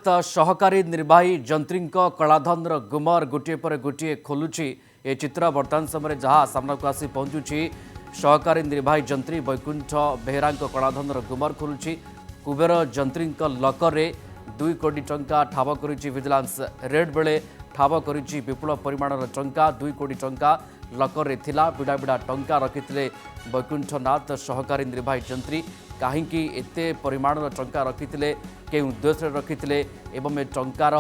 नाथ सहकारी निर्वाही जंत्री कलाधन गुमर गोटे पर गोटे खोलुची ए चित्र बर्तमान समय जहाँ सामना को आसी पहुंचुची सहकारी निर्वाही जंत्री वैकुंठ बेहरा कलाधन गुमर खोलुची कुबेर जंत्री लकर में 2 कोटी टंका ठाब करुच्ची विजिलेंस रेड बेले ठाब करुच्ची विपुल परिमाणर टंका 2 कोटी टंका लकर में थिला बिड़ा बिड़ा टंका रखिथिले वैकुंठनाथ सहकारी निर्वाही जंत्री कहीं एते परिमाणर टंका रखिथिले के उद्देश्य रखिथिले एवं ए टंकार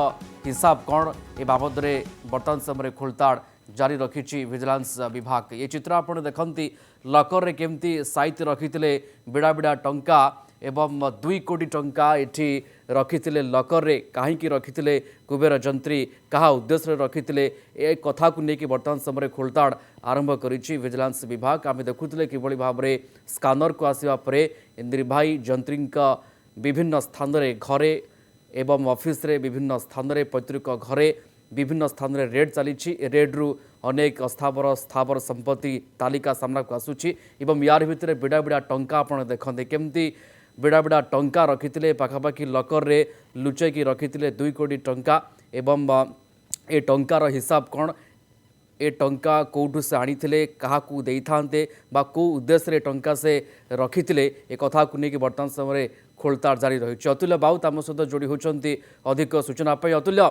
हिसाब कौन ए बाबद में बर्तमान समय खोलताड़ जारी रखी विजिलेंस विभाग। ये चित्र आपड़ देखती लकर में केमती साइट रखिथिले बिड़ा बिड़ा टंका एवं 2 कोटी टंका एठी रखिथिले लकर रे कहीं रखिथिले कुबेर जंत्री कहा उद्देश्य रखिथिले ए कथा को लेकिन बर्तमान समय खोलताड़ आरंभ करिछि विजिलेंस विभाग। आम देखुथिले किभଳି भाबरे स्कानर को आसिबा परे निर्वाही जंत्री विभिन्न स्थान रे घरे एवं ऑफिस रे विभिन्न स्थान रे पैतृक घरे विभिन्न स्थान रे रेड चली रेड रु अनेक स्थावर संपत्ति तालिका सामना को आसुची एवं यार भितर बिड़ा बिड़ा टंका आपण देखते केमती बिड़ा बिड़ा टंका रखिथिले पाखापाखि लकर रे लुचेकी रखिथिले 2 कोटी टंका एवं ए टंकार हिसाब कौन ए टंका कौटू से आनीथिले काहाकू देइथांते बा को उद्देश्य रे टंका से रखिथिले ए कथा को लेकिन वर्तमान समय खोलताड़ जारी रही। अतुल्य बाउत आम सहित जोड़ी होती अधिक सूचना पाई। अतुल्य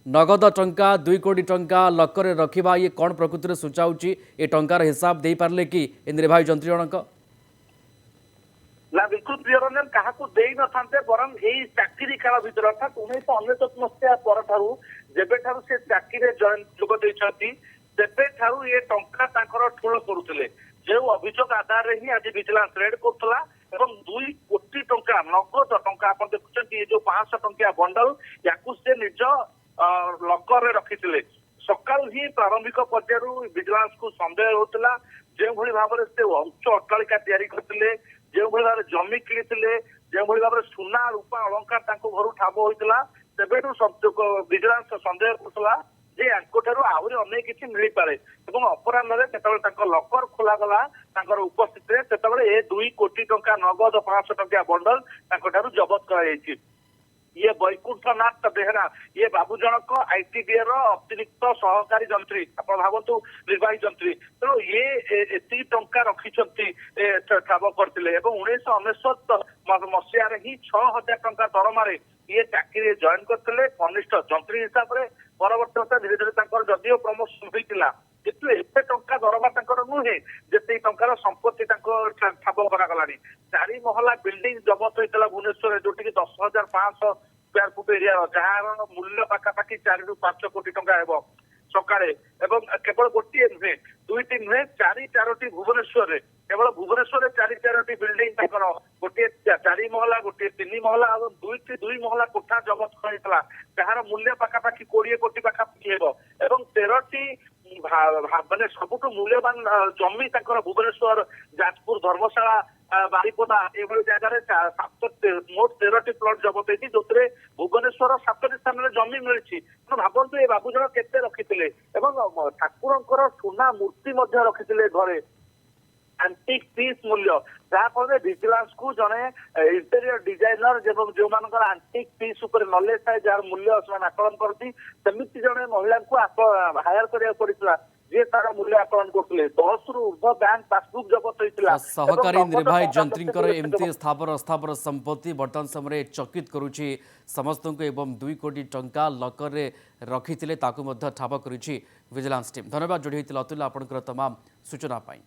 नगद टंका 2 कोटी टंका लकर रे रखिबा ये कौन प्रकृति में सूचाऊँगी ए टंकार हिसाब दे पारले कि ए निर्वाही जंत्री जनक ना बिल्कुल प्रियरंजन क्या न था बरं यही चाकरी काल भर अर्थात 1999 मसीहा पर जेबे से चाकरी जोग देती तेबे ये टंका ठूल करुले जो अभियोग आधार ही आज विजिलेंस रेड करुला 2 कोटी टंका नगद टंका आप देखुं ये जो 500 टंकिया बंडल या से निज लकर में रखी सकाल ही प्रारंभिक पर्यायर विजिलेंस को सन्देह होता जो भाव से उच्च अट्टालिका तैयारी करते जो भाव जमी किणी जो भाव सुना रूपा अलंकार घर ठाब होता तेबे विजिलेंस सन्देह करुला जे आहरी अनेक किसी मिल पाए अपराह लकर खोलागला उपस्थित से 2 कोटी टंका नगद 500 टंकिया बंडल जबत कर ये वैकुंठनाथ बेहरा ये बाबू जनक आईटीडीए अतिरिक्त सहकारी जंत्री आप भावतु निर्वाही जंत्री तेणु ये एति टंका रखिंट ठाब करते 1999 मसीह ही 6000 टंका दरमा ये चाकरी जॉइन करते कनिष्ठ जंत्री हिसाब से परवर्त धीरे धीरे जदिव प्रमोशन होता कितु एते टंका दरमा नुहे जे टंकार संपत्ति ठाब करागला 4 महला बिल्डिंग जबत होता भुवनेश्वर जो 10,500 स्क्वायर फुट एरिया जार मूल्य पाखापाखि 4 ରୁ 5 कोटी टंका हेब सकाळे केवल गोटे नुहे 2टी नुहे 4टी भुवनेश्वर केवल भुवनेश्वर 4टी बिल्डिंग गोटे 4 महला गोटे 3 महला और 2 महला कोठा जबत कर जार मूल्य पाखापाखि 20 कोटी पाखापाखि हेब 13टी माने सबुठ मूल्यवान जमी भुवनेश्वर जाजपुर धर्मशाला बारिपदा ये जगह मोट 13टी प्लट जबत होती जो भुवनेश्वर 7टी स्थान में जमी मिली भावतु ये बाबू जन के रखिते ठाकुर सुना मूर्ति रखिते घरे आंटिक पीस मूल्य जहाँफल विजिलेंस को जड़े इंटेरियर डिजाइनर जो मान आंटिक पीस नॉलेज थाए जार मूल्य आकलन करती सेमती जड़े महिला को हायर करा पड़ा जे तार मूल्य आकलन करते 10 रु ऊर्ध्व बैंक पासबुक जबत होता सहकारी निर्वाही जंत्री एमती स्थावर संपत्ति बर्तमान समय चकित करुच्ची समस्त को एवं 2 कोटी टंका लकर रे रखिथिले ताकु ठाब करुच्ची विजिलेंस टीम। धन्यवाद जोड़ी होता अतुल्य आपंकर तमाम सूचना पाई।